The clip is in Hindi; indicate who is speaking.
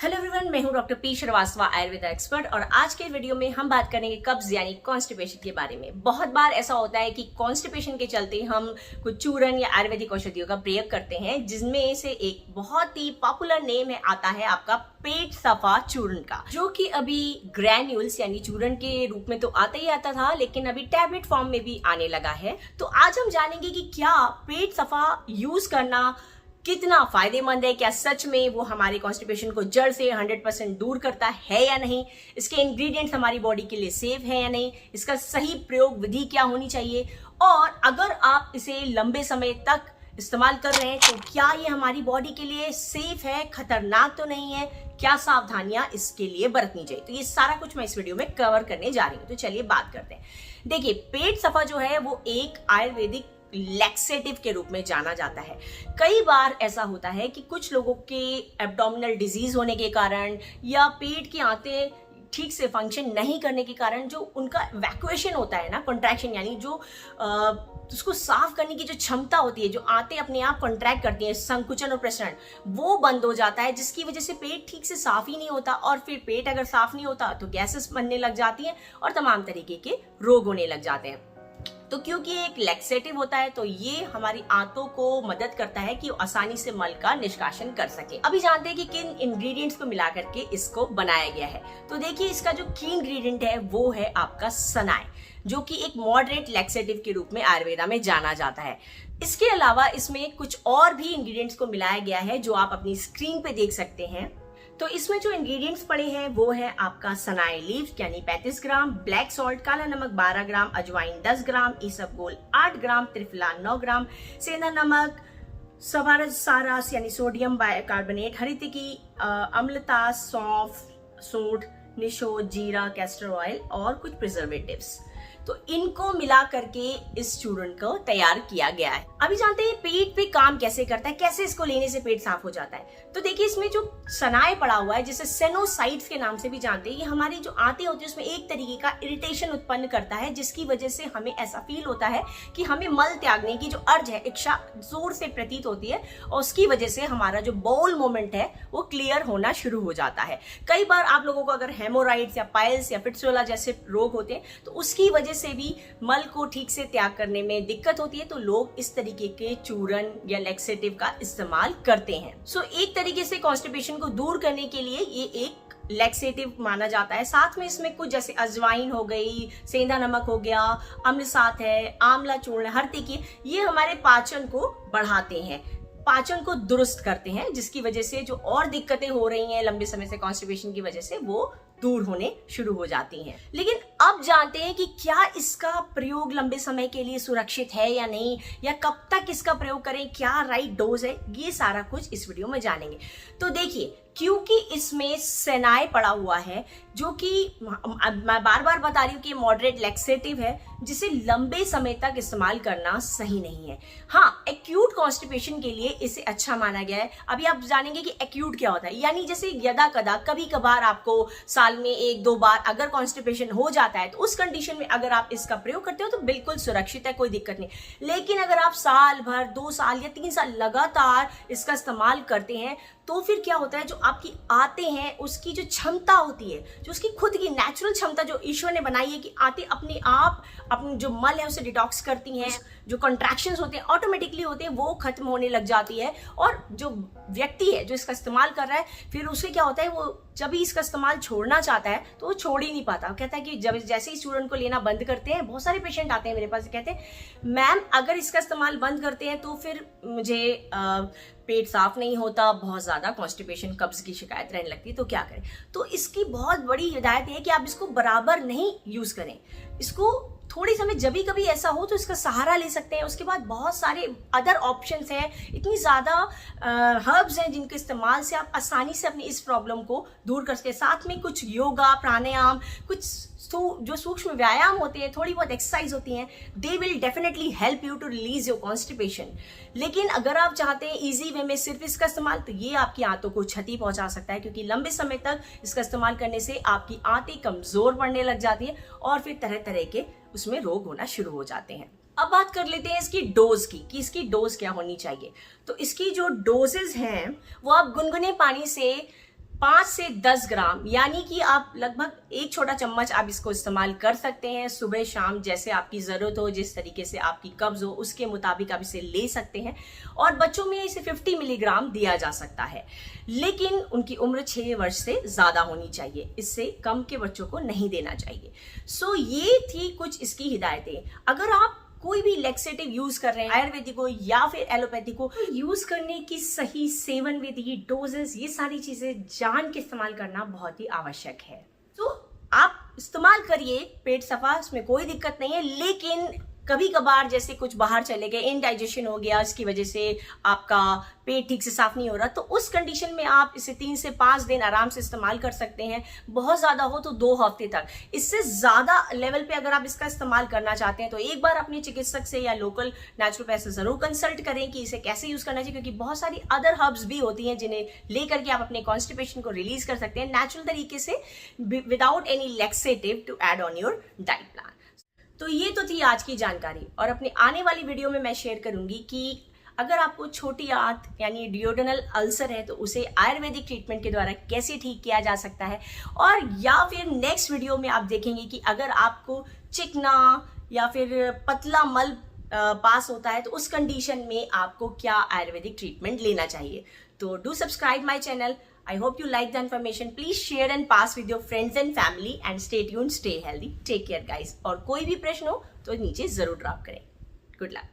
Speaker 1: हेलो एवरीवन, मैं हूं doctor P Srivastava, Ayurveda expert. और आज के वीडियो में हम बात करेंगे कब्ज यानी कॉन्स्टिपेशन के बारे में। बहुत बार ऐसा होता है कि कॉन्स्टिपेशन के चलते हम कुछ चूर्ण या आयुर्वेदिक औषधियों का प्रयोग करते हैं, जिसमें से एक बहुत ही पॉपुलर नेम है आता है आपका पेट सफा चूर्ण का, जो कि अभी ग्रैन्यूल्स यानी चूर्ण के रूप में तो आता ही आता था, लेकिन अभी टैबलेट फॉर्म में भी आने लगा है। तो आज हम जानेंगे कि क्या पेट सफा यूज करना कितना फायदेमंद है, क्या सच में वो हमारे कॉन्स्टिपेशन को जड़ से 100% दूर करता है या नहीं, इसके इंग्रेडिएंट्स हमारी बॉडी के लिए सेफ है या नहीं, इसका सही प्रयोग विधि क्या होनी चाहिए, और अगर आप इसे लंबे समय तक इस्तेमाल कर रहे हैं तो क्या ये हमारी बॉडी के लिए सेफ है, खतरनाक तो नहीं है, क्या सावधानियां इसके लिए बरतनी चाहिए। तो ये सारा कुछ मैं इस वीडियो में कवर करने जा रही हूँ। तो चलिए बात करते हैं। देखिए, पेट सफा जो है वो एक आयुर्वेदिक लैक्सेटिव के रूप में जाना जाता है। कई बार ऐसा होता है कि कुछ लोगों के एब्डोमिनल डिजीज होने के कारण या पेट की आंतें ठीक से फंक्शन नहीं करने के कारण जो उनका वैक्यूएशन होता है ना, कॉन्ट्रैक्शन यानी जो उसको साफ करने की जो क्षमता होती है, जो आंतें अपने आप कॉन्ट्रैक्ट करती हैं, संकुचन और प्रसरण, वो बंद हो जाता है, जिसकी वजह से पेट ठीक से साफ ही नहीं होता। और फिर पेट अगर साफ नहीं होता तो गैसेस बनने लग जाती हैं और तमाम तरीके के रोग होने लग जाते हैं। तो क्योंकि एक लैक्सेटिव होता है तो ये हमारी आंतों को मदद करता है कि वो आसानी से मल का निष्कासन कर सके। अभी जानते हैं कि किन इंग्रेडिएंट्स को मिला करके इसको बनाया गया है। तो देखिए, इसका जो की इंग्रेडिएंट है वो है आपका सनाय, जो कि एक मॉडरेट लैक्सेटिव के रूप में आयुर्वेदा में जाना जाता है। इसके अलावा इसमें कुछ और भी इंग्रेडिएंट्स को मिलाया गया है जो आप अपनी स्क्रीन पे देख सकते हैं। तो इसमें जो इंग्रेडिएंट्स पड़े हैं वो है आपका सनाई लीव्स यानी 35 ग्राम, ब्लैक सॉल्ट, काला नमक 12 ग्राम, अजवाइन 10 ग्राम, इसबगोल 8 ग्राम, त्रिफला 9 ग्राम, सेंधा नमक, सवारज सारस यानी सोडियम बाइकार्बोनेट, हरितिकी, अम्लता, सौंफ, सूंठ, निशोद, जीरा, कैस्टर ऑयल और कुछ प्रिजर्वेटिव्स। तो इनको मिला करके इस चूर्ण को तैयार किया गया है। अभी जानते हैं पेट पे काम कैसे करता है, कैसे इसको लेने से पेट साफ हो जाता है। तो देखिए, इसमें जो सनाय पड़ा हुआ है, जिसे सेनोसाइट्स के नाम से भी जानते हैं, ये हमारी जो आंतें होती है उसमें एक तरीके का इरिटेशन उत्पन्न करता है, जिसकी वजह से हमें ऐसा फील होता है कि हमें मल त्यागने की जो अर्ज है, इच्छा जोर से प्रतीत होती है, और उसकी वजह से हमारा जो बाउल मूवमेंट है वो क्लियर होना शुरू हो जाता है। कई बार आप लोगों को अगर हेमोराइड्स या पाइल्स या फिट्सुला जैसे रोग होते हैं तो उसकी वजह से भी मल को ठीक से त्याग करने में दिक्कत होती है, तो लोग इस तरीके के चूर्ण या लैक्सेटिव का इस्तेमाल करते हैं। एक तरीके से कॉन्स्टिपेशन को दूर करने के लिए ये एक लैक्सेटिव माना जाता है। साथ में इसमें कुछ जैसे अजवाइन हो गई, सेंधा नमक हो गया, अम्ल साथ है, आंवला चूर्ण, हरतिकी, ये हमारे पाचन को बढ़ाते हैं, पाचन को दुरुस्त करते हैं, जिसकी वजह से जो और दिक्कतें हो रही हैं लंबे समय से कॉन्स्टिपेशन की वजह से वो दूर होने शुरू हो जाती हैं। लेकिन अब जानते हैं कि क्या इसका प्रयोग लंबे समय के लिए सुरक्षित है या नहीं, या कब तक इसका प्रयोग करें, क्या राइट डोज है, ये सारा कुछ इस वीडियो में जानेंगे। तो देखिए, क्योंकि इसमें सेनाय पड़ा हुआ है, जो कि मैं बार बार बता रही हूँ कि मॉडरेट लैक्सेटिव है, जिसे लंबे समय तक इस्तेमाल करना सही नहीं है। हाँ, एक्यूट कॉन्स्टिपेशन के लिए इसे अच्छा माना गया है। अभी आप जानेंगे कि एक्यूट क्या होता है, यानी जैसे यदा कदा कभी कभार आपको साल में 1-2 बार अगर कॉन्स्टिपेशन हो जाता है, तो उस कंडीशन में अगर आप इसका प्रयोग करते हो तो बिल्कुल सुरक्षित है, कोई दिक्कत नहीं। लेकिन अगर आप साल भर, 2 साल या 3 साल लगातार इसका इस्तेमाल करते हैं तो फिर क्या होता है, जो आपकी आंतें हैं उसकी जो क्षमता होती है, जो उसकी खुद की नेचुरल क्षमता जो ईश्वर ने बनाई है कि आंतें अपने आप अपनी जो मल है उसे डिटॉक्स करती हैं, जो कॉन्ट्रैक्शंस होते हैं ऑटोमेटिकली होते हैं, वो खत्म होने लग जाती है। और जो व्यक्ति है जो इसका इस्तेमाल कर रहा है, फिर उसे क्या होता है, वो जब भी इसका इस्तेमाल छोड़ना चाहता है तो वो छोड़ ही नहीं पाता। वो कहता है कि जब जैसे ही चूर्ण को लेना बंद करते हैं, बहुत सारे पेशेंट आते हैं मेरे पास, कहते हैं मैम अगर इसका इस्तेमाल बंद करते हैं तो फिर मुझे पेट साफ नहीं होता, बहुत ज्यादा कॉन्स्टिपेशन, कब्ज की शिकायत रहने लगती है, तो क्या करें। तो इसकी बहुत बड़ी हिदायत है कि आप इसको बराबर नहीं यूज करें, इसको थोड़ी समय जब भी कभी ऐसा हो तो इसका सहारा ले सकते हैं। उसके बाद बहुत सारे अदर ऑप्शंस हैं, इतनी ज़्यादा हर्ब्स हैं जिनके इस्तेमाल से आप आसानी से अपनी इस प्रॉब्लम को दूर कर सकते हैं। साथ में कुछ योगा, प्राणायाम, कुछ जो सूक्ष्म व्यायाम होते हैं, थोड़ी बहुत एक्सरसाइज होती हैं, they will definitely help you to release your constipation. लेकिन अगर आप चाहते हैं इजी वे में सिर्फ इसका इस्तेमाल, तो ये आपकी आंतों को क्षति पहुंचा सकता है, क्योंकि लंबे समय तक इसका इस्तेमाल करने से आपकी आंतें कमजोर पड़ने लग जाती है और फिर तरह तरह के उसमें रोग होना शुरू हो जाते हैं। अब बात कर लेते हैं इसकी डोज की, कि इसकी डोज क्या होनी चाहिए। तो इसकी जो डोजेज हैं वो आप गुनगुने पानी से 5 से 10 ग्राम, यानी कि आप लगभग एक छोटा चम्मच आप इसको इस्तेमाल कर सकते हैं सुबह शाम, जैसे आपकी ज़रूरत हो, जिस तरीके से आपकी कब्ज़ हो उसके मुताबिक आप इसे ले सकते हैं। और बच्चों में इसे 50 मिलीग्राम दिया जा सकता है, लेकिन उनकी उम्र 6 वर्ष से ज़्यादा होनी चाहिए, इससे कम के बच्चों को नहीं देना चाहिए। सो ये थी कुछ इसकी हिदायतें। अगर आप कोई भी लैक्सेटिव यूज कर रहे हैं, आयुर्वेदिक को या फिर एलोपैथिक को, यूज करने की सही सेवन विधि, डोजेस, ये सारी चीजें जान के इस्तेमाल करना बहुत ही आवश्यक है। तो आप इस्तेमाल करिए, पेट सफा, इसमें कोई दिक्कत नहीं है। लेकिन कभी कभार जैसे कुछ बाहर चले गए, इनडाइजेशन हो गया, इसकी वजह से आपका पेट ठीक से साफ नहीं हो रहा, तो उस कंडीशन में आप इसे 3 से 5 दिन आराम से इस्तेमाल कर सकते हैं। बहुत ज्यादा हो तो 2 हफ्ते तक। इससे ज्यादा लेवल पे अगर आप इसका इस्तेमाल करना चाहते हैं तो एक बार अपने चिकित्सक से या लोकल नेचुरोपैथ से जरूर कंसल्ट करें कि इसे कैसे यूज करना चाहिए, क्योंकि बहुत सारी अदर हर्ब्स भी होती हैं जिन्हें लेकर के आप अपने कॉन्स्टिपेशन को रिलीज कर सकते हैं नेचुरल तरीके से, without any laxative to add on your diet plan. तो ये तो थी आज की जानकारी, और अपने आने वाली वीडियो में मैं शेयर करूंगी कि अगर आपको छोटी आंत यानी डियोडेनल अल्सर है तो उसे आयुर्वेदिक ट्रीटमेंट के द्वारा कैसे ठीक किया जा सकता है, और या फिर नेक्स्ट वीडियो में आप देखेंगे कि अगर आपको चिकना या फिर पतला मल पास होता है तो उस कंडीशन में आपको क्या आयुर्वेदिक ट्रीटमेंट लेना चाहिए। तो do subscribe my channel. I hope you like the information. Please share and pass with your friends and family and stay tuned, stay healthy. Take care guys. और कोई भी प्रश्न हो तो नीचे जरूर ड्रॉप करें। Good luck.